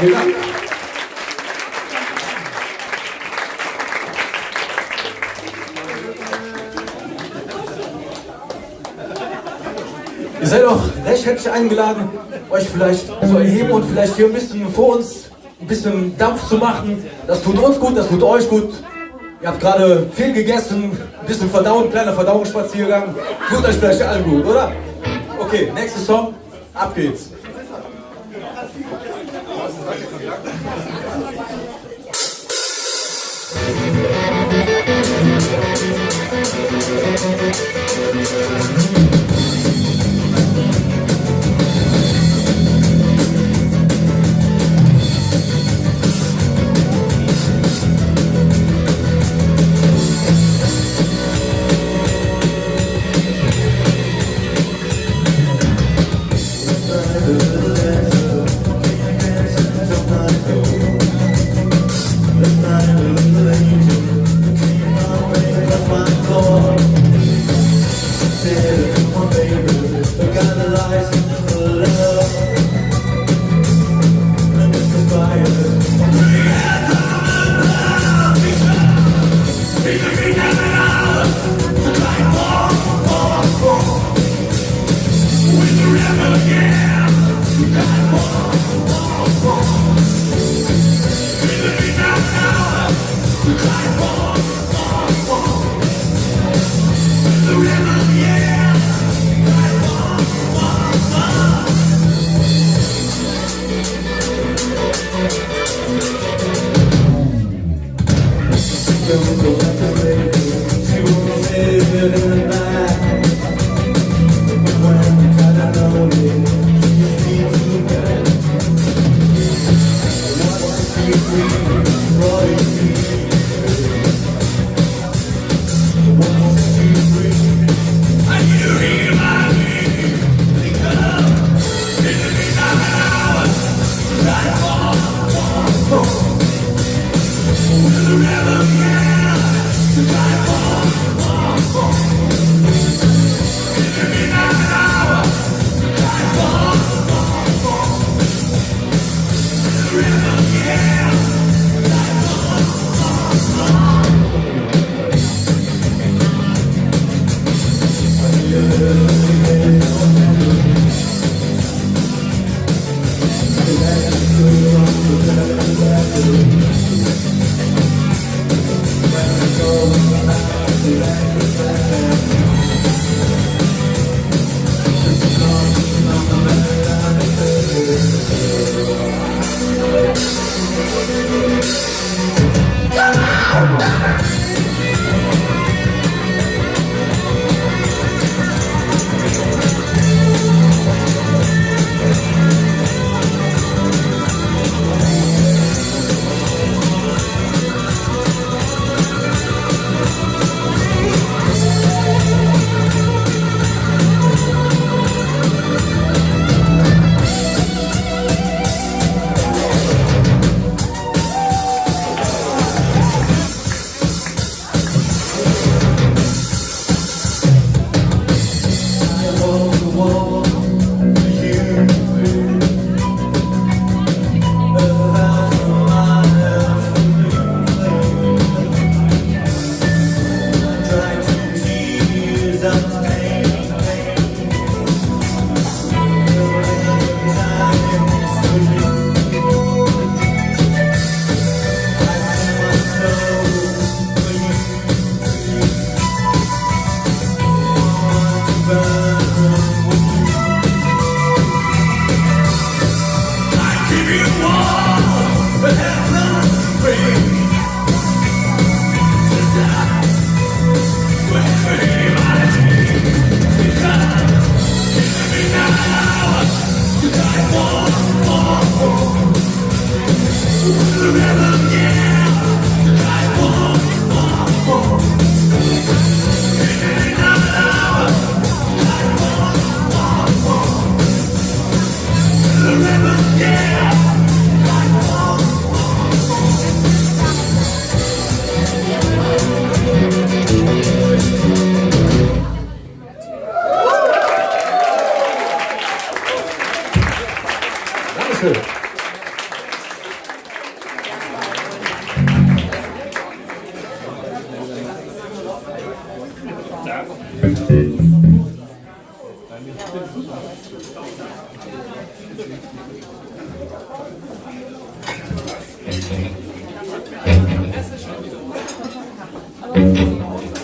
Vielen Dank. Ihr seid auch recht herzlich eingeladen, euch vielleicht zu erheben und vielleicht hier ein bisschen vor uns ein bisschen Dampf zu machen. Das tut uns gut, das tut euch gut. Ihr habt gerade viel gegessen, ein bisschen verdaut, kleiner Verdauungsspaziergang. Tut euch vielleicht allen gut, oder? Okay, nächster Song, ab geht's.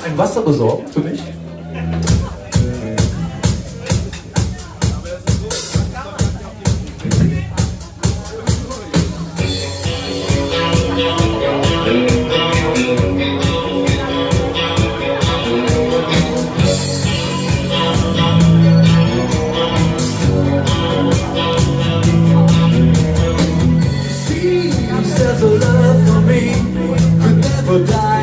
Ein Wasser besorgt für mich? Says a love for me could never die.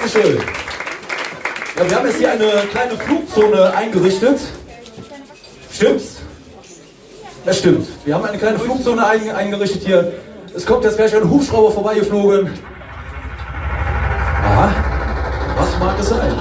Dankeschön. Ja, wir haben jetzt hier eine kleine Flugzone eingerichtet. Stimmt's? Das stimmt. Wir haben eine kleine Flugzone eingerichtet hier. Es kommt jetzt gleich ein Hubschrauber vorbeigeflogen. Aha. Was mag es sein?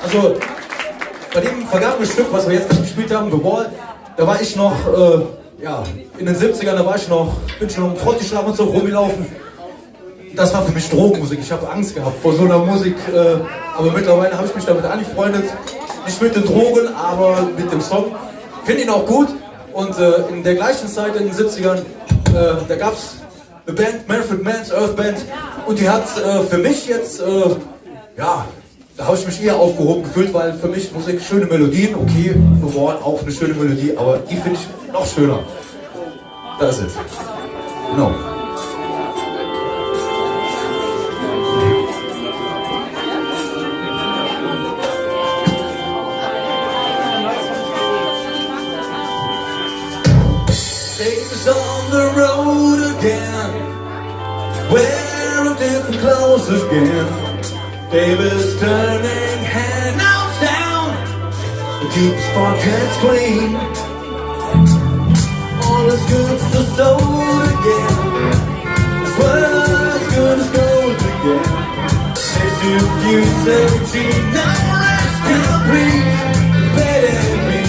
Also, bei dem vergangenen Stück, was wir jetzt gespielt haben, The Wall, da war ich noch, ja, in den 70ern, da war ich noch, bin schon um Frontischlag und so rumgelaufen. Das war für mich Drogenmusik, ich habe Angst gehabt vor so einer Musik, aber mittlerweile habe ich mich damit angefreundet. Nicht mit den Drogen, aber mit dem Song. Finde ihn auch gut und in der gleichen Zeit, in den 70ern, da gab es eine Band, Manfred Mann's Earth Band, und die hat für mich jetzt, ja, da habe ich mich eher aufgehoben gefühlt, weil für mich Musik schöne Melodien, okay, The Wall auch eine schöne Melodie, aber die finde ich noch schöner. Da ist es. Genau. the road again, wearing different clothes again. David's turning handouts down to keep his pockets clean. All his goods are sold again, as well as good as gold again. As if you say, gee, now let's complete, let me.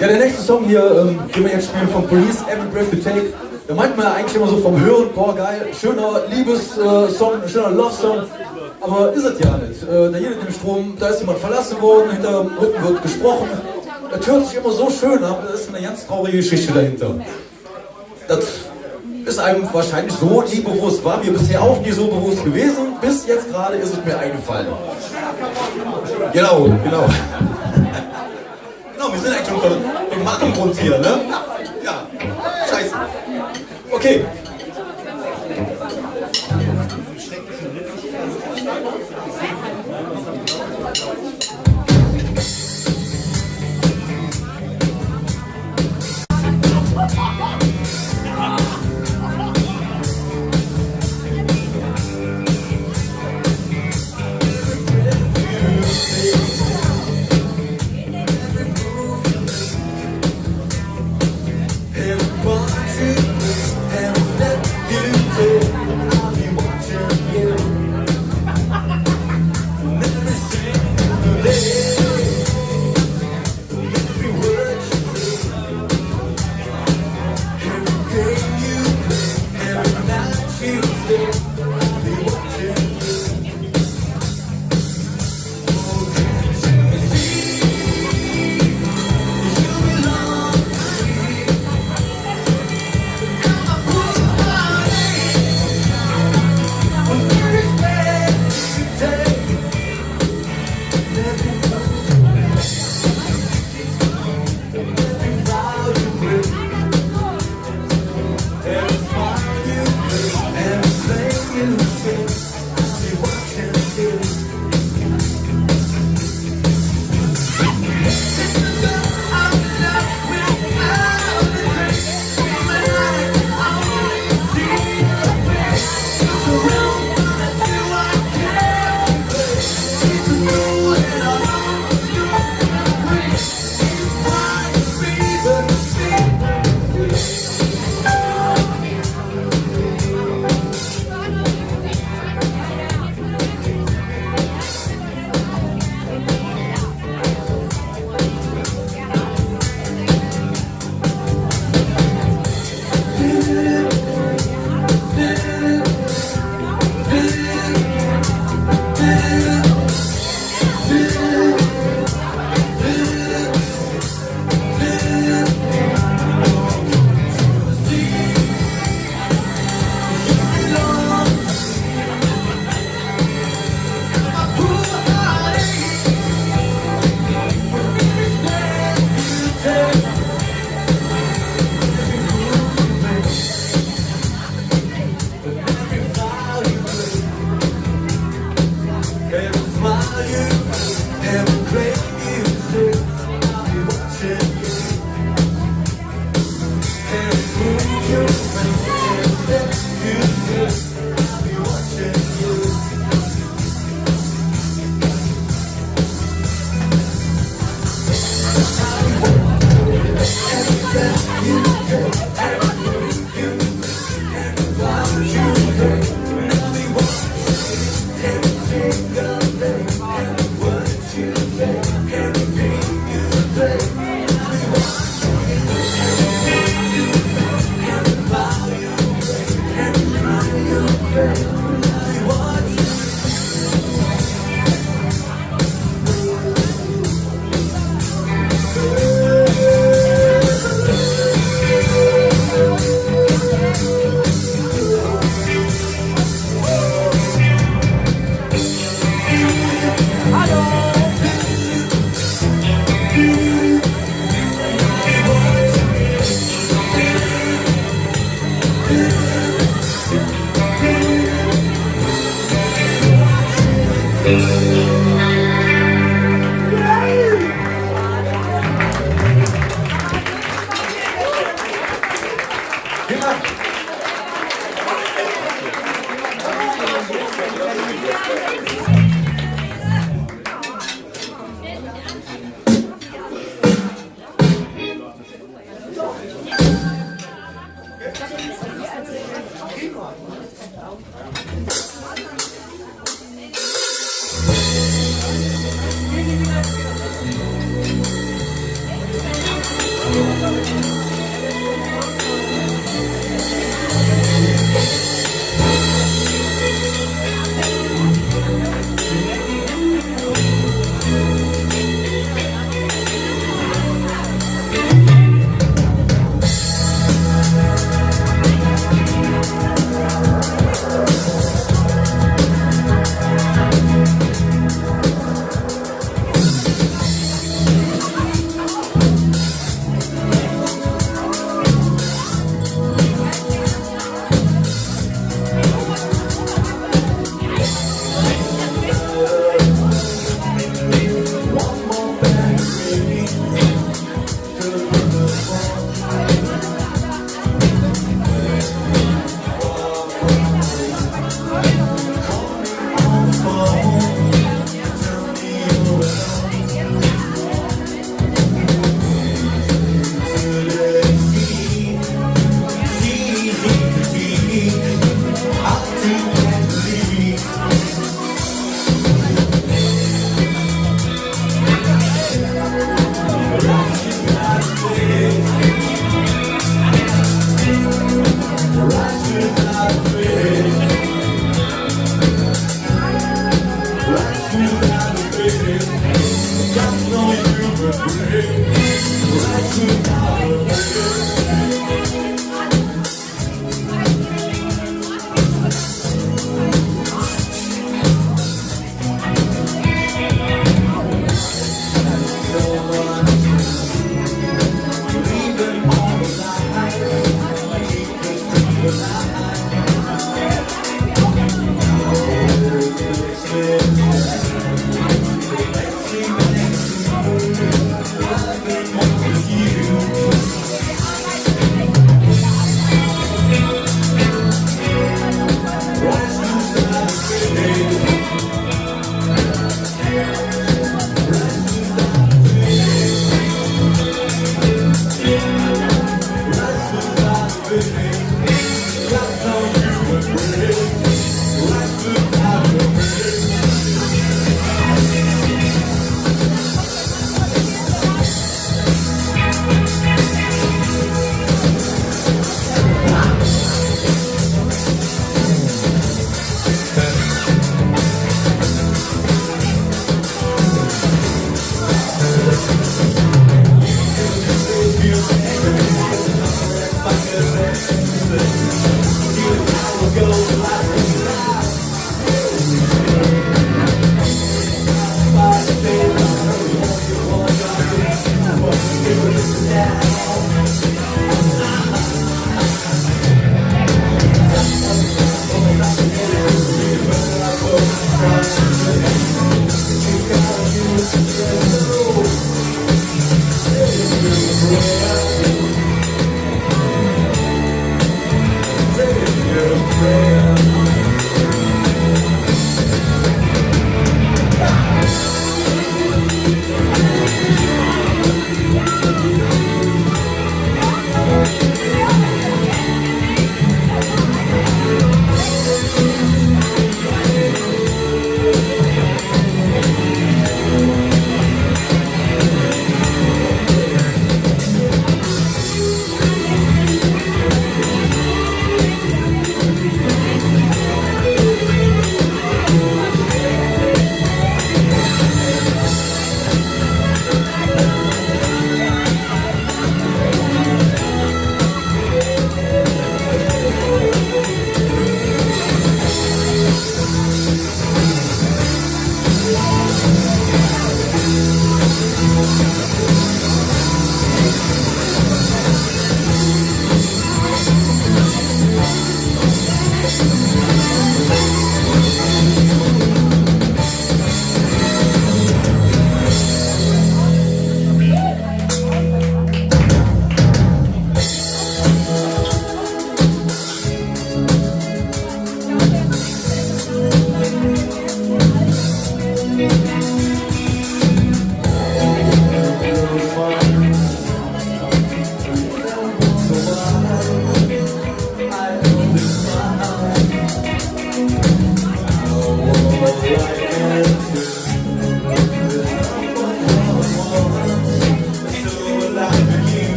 Ja, der nächste Song hier, den wir jetzt spielen von Police, Every Breath You Take, da meint man ja eigentlich immer so vom Hören, boah geil, schöner Liebessong, schöner Love-Song, aber ist es ja nicht. Da hier mit dem Strom, da ist jemand verlassen worden, hinter dem Rücken wird gesprochen, das hört sich immer so schön an, da ist eine ganz traurige Geschichte dahinter. Das ist einem wahrscheinlich so nie bewusst, war mir bisher auch nie so bewusst gewesen, bis jetzt gerade ist es mir eingefallen. Genau. Genau, wir sind eigentlich schon im Machengrund hier, ne? Ja, scheiße. Okay. Everybody, everybody.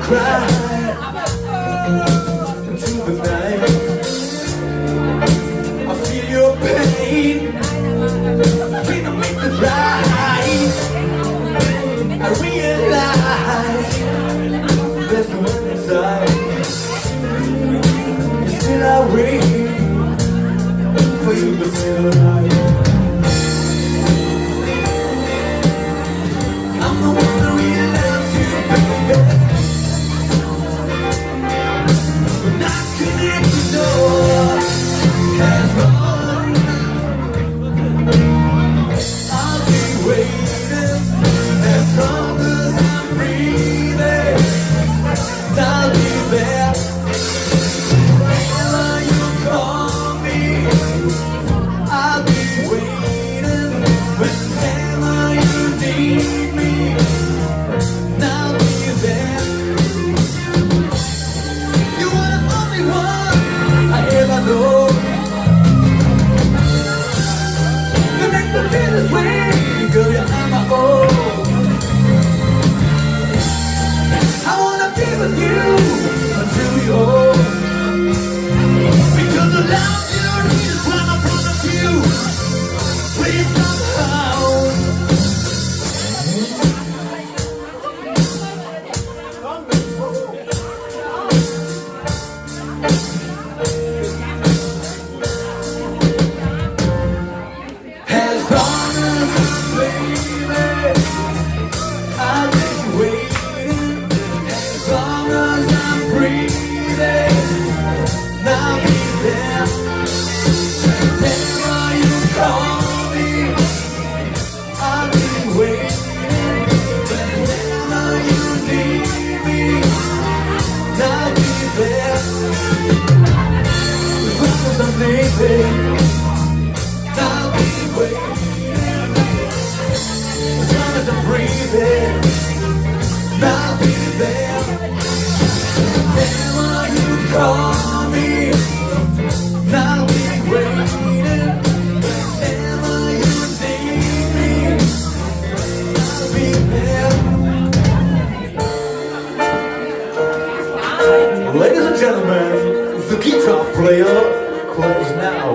cry into the night. I feel your pain, can't make it right. I realize there's no one inside. Still I wait for you to stay alive. I'm the one that realizes you, baby. When I connect the door, has gone. I'll be waiting as long as I'm breathing. I'll be there. I'll be waiting whenever you need me. I'll be there. You are the only one I ever know. You make me feel this way, girl, you're on my own. I wanna be with you until we old. Because the love you need is right in front of you. Please somehow. As long as I'm baby, I'll be waiting. As long as I'm breathing, I'll be there. Whenever you call me, I'll be waiting. Whenever you need me, I'll be there. As long as I'm leaving, I'll be waiting. As long as I'm breathing, I'll be there. Whenever you call me, I'll be waiting. Whenever you need me, I'll be there. Ladies and gentlemen, the guitar player calls now.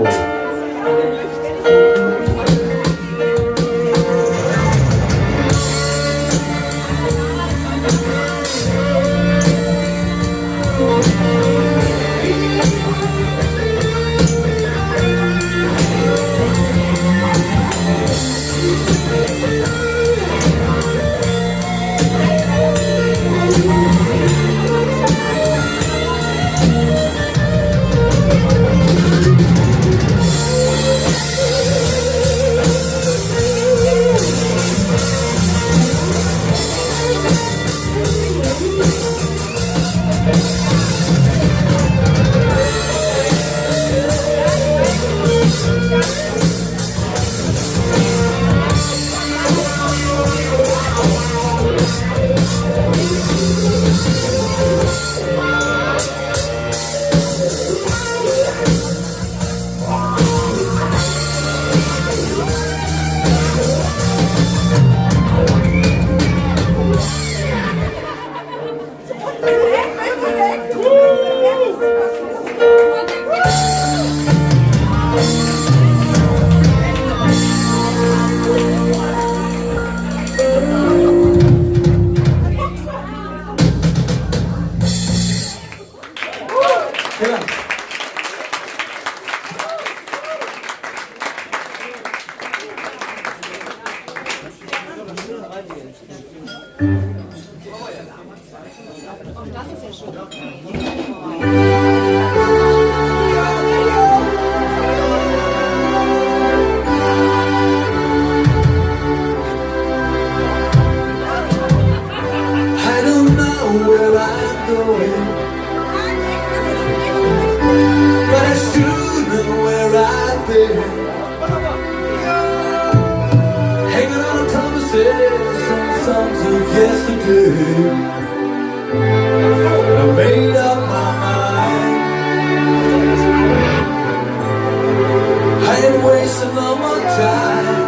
I made up my mind. I ain't wasting all my time.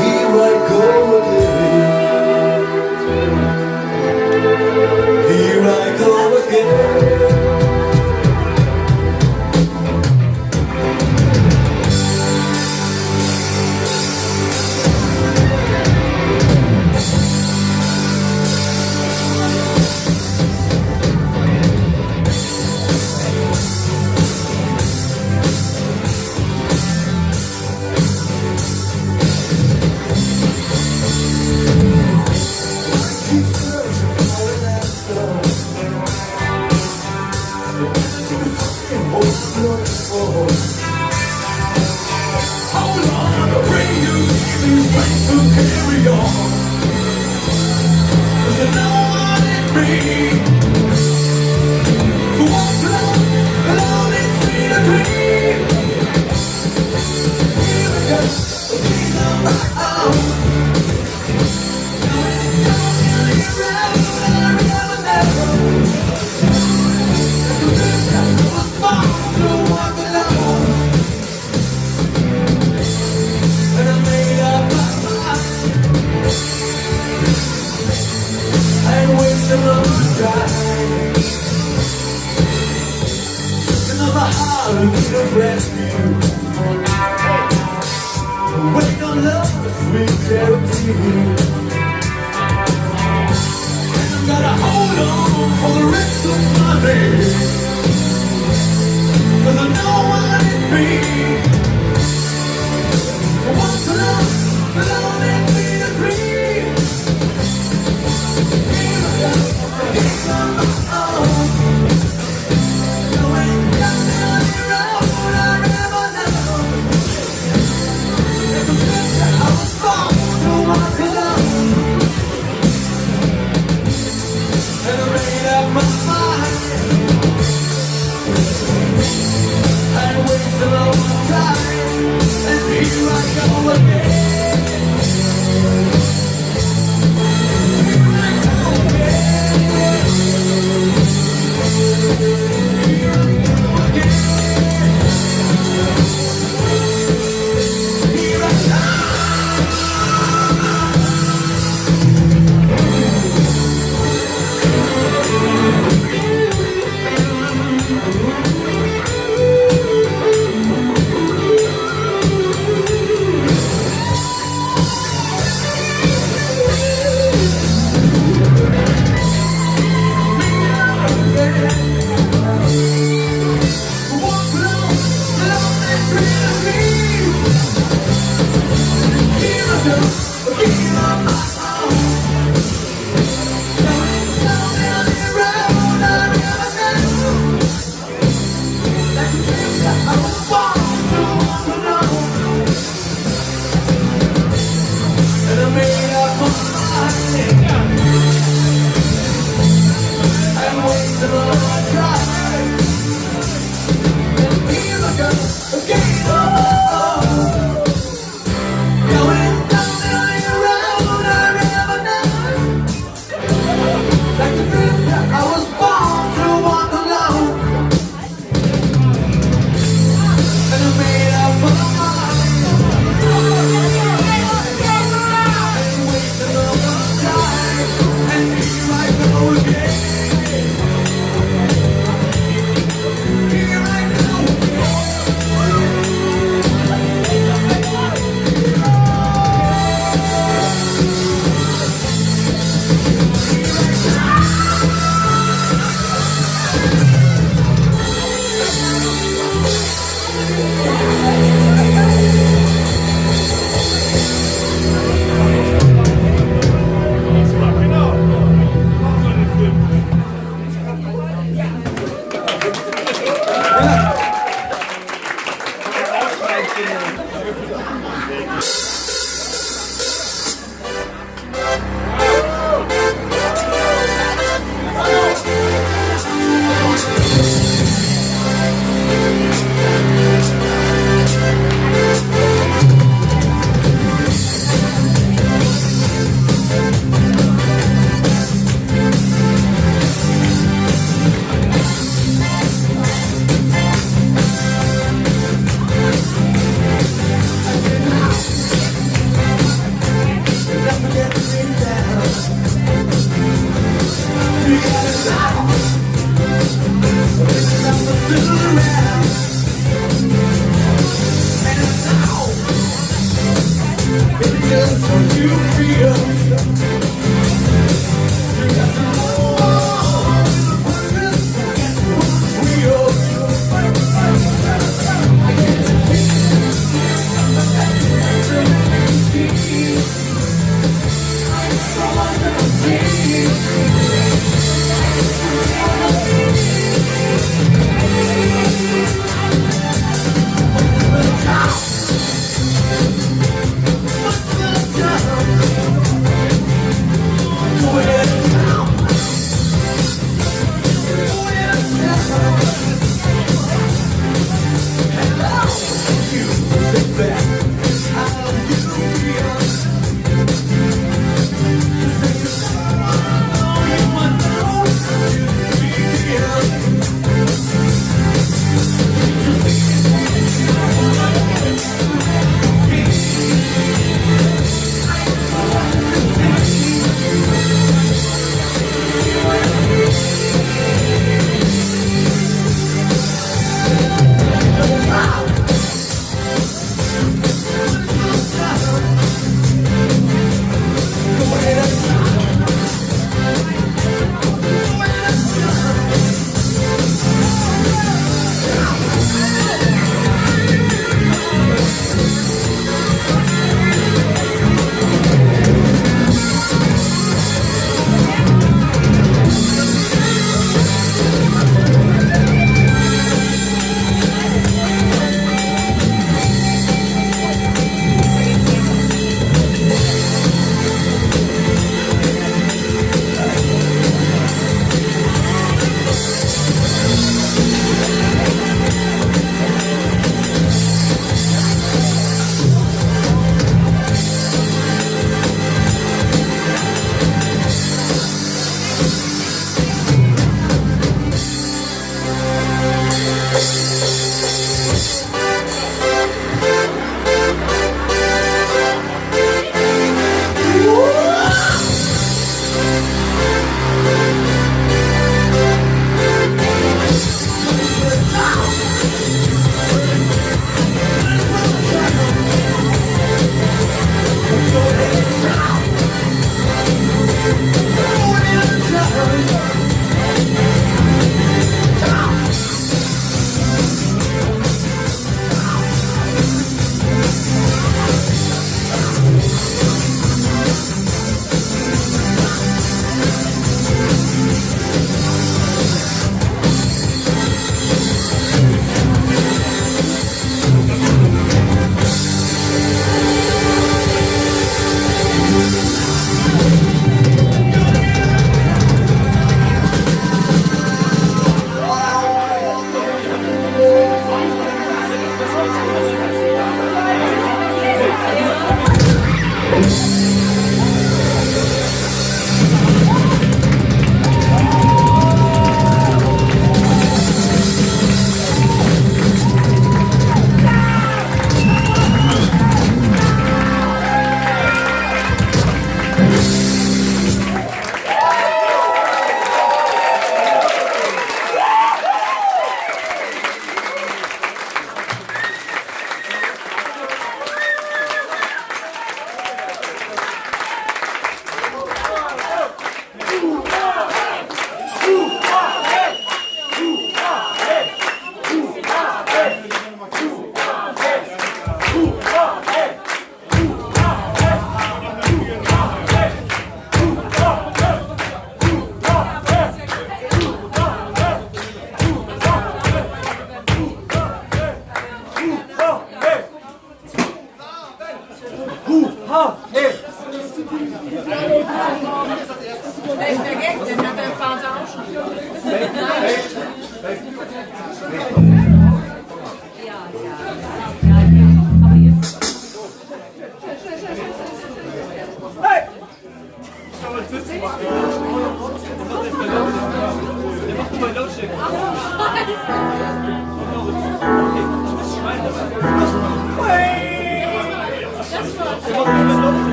Here I go again. Here I me. To walk alone is free to dream. Here we go, beat on my own. Rescue. Wait on love, sweet charity. And I gotta hold on for the rest of my days, 'cause I know what it means to want to love and be the dream. Here I go, it's on my own. And I made up my mind.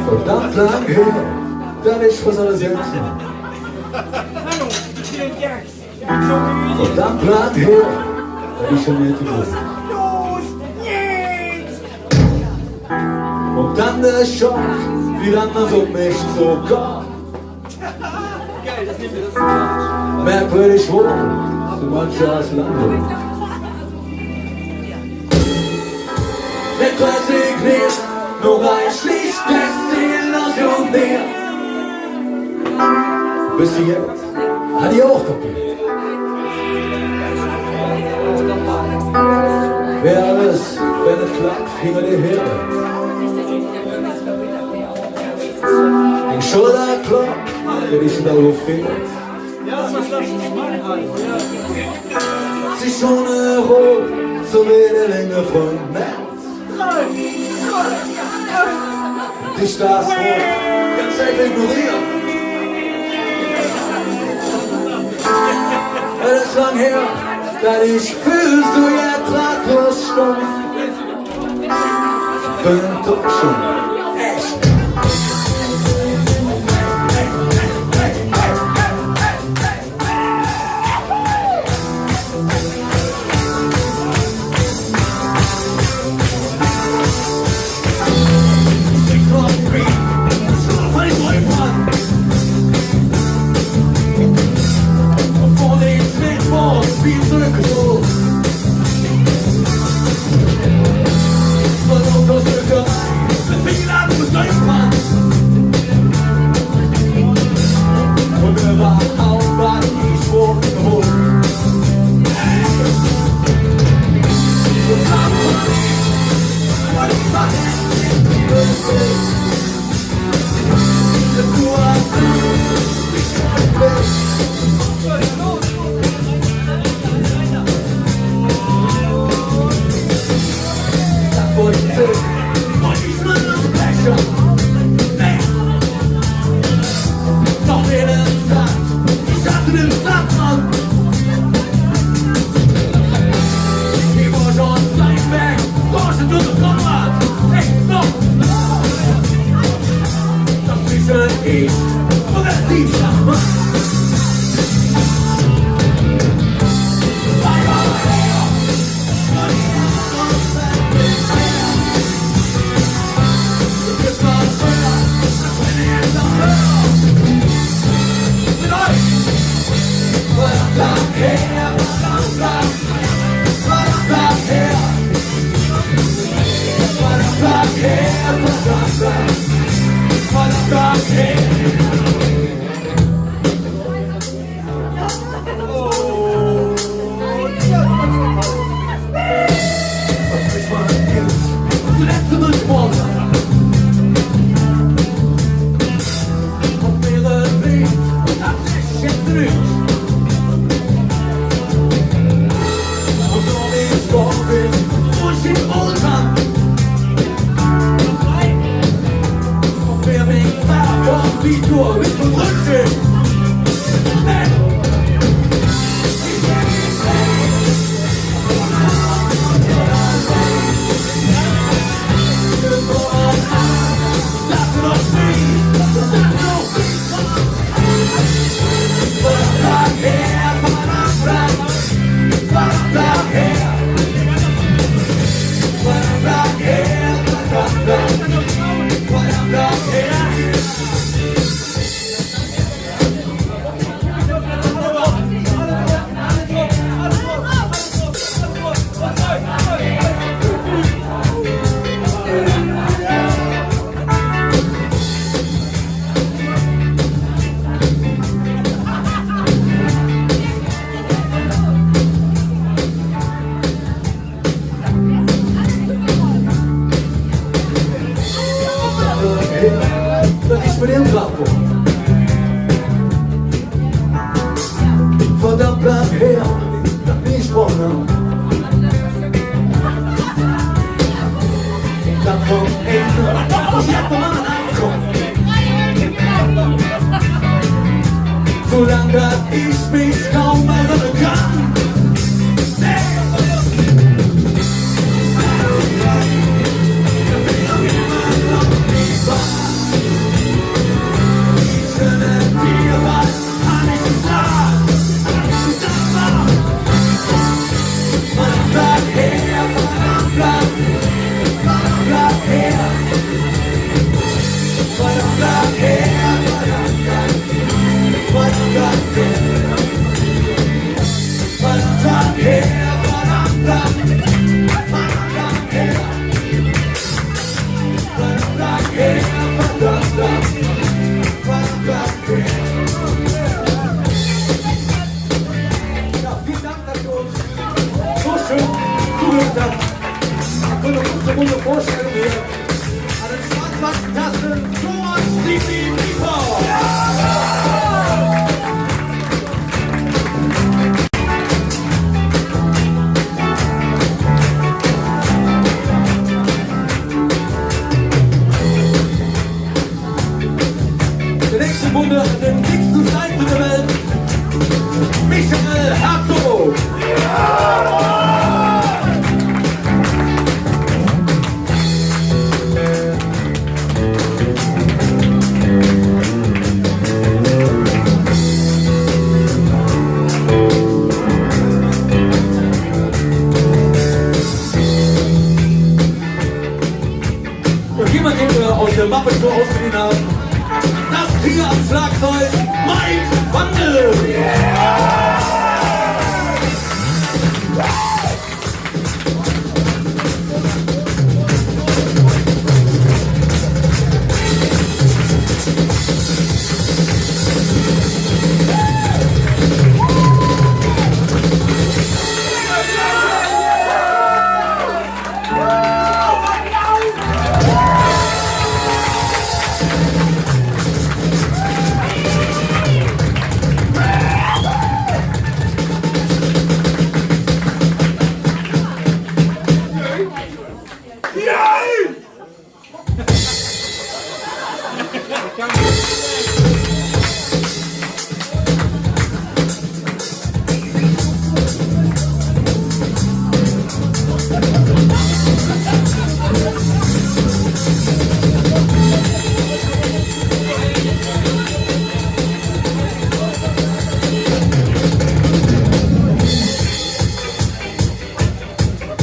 Verdammt lang her, dann ich was alles jetzt. Verdammt lang her, dann ich schon nicht gewusst. Und dann der Schock, wie anders und mich so kommt. Merkwürdig wohl, so mancher aus Lande. Nicht resigniert, nur ein schlichtes Illusion mehr. Bis jetzt hat die auch kapiert. Wer alles, wenn es klappt, hinter dir her. Den Schulterklapp, der dich darauf fehlt. Sich ohne Rot, so wie der Länge von März. Dich das Rot ganz einfach ignorieren. Es ist lang her, dass ich fühlst du jetzt ratlos stumpf. Bin doch schon echt. Be nicht. Und so wie ich geboren bin, wo ich hinholen kann. Und wer mich davon wie nur mit dem Rückstehen. Ich bin im Bravo. Verdammt lang her, dass ich wohne. Dann vom Ende, ich hab mal angekommen. Solange dass ich mich kaum erinnern kann. Runde Vorstellung hier an den Schwarzwassertasten Thomas Stevie Lieber. Der nächste Bunde an den dicksten Seiten der Welt, Michael Herzog. Jemand, den wir aus der Muppet Show ausgeliehen haben. Das Tier am Schlagzeug, Mike Wandel.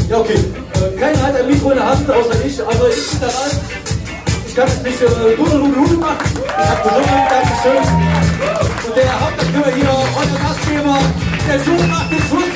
Ja, okay. Keiner hat ein Mikro in der Hand, außer ich. Also ich bin daran. Ich kann es nicht Dudeludelu machen. Ich habe gesungen, Dankeschön. Und der Hauptakteur hier, euer Gastgeber, der Jung macht den Schluss.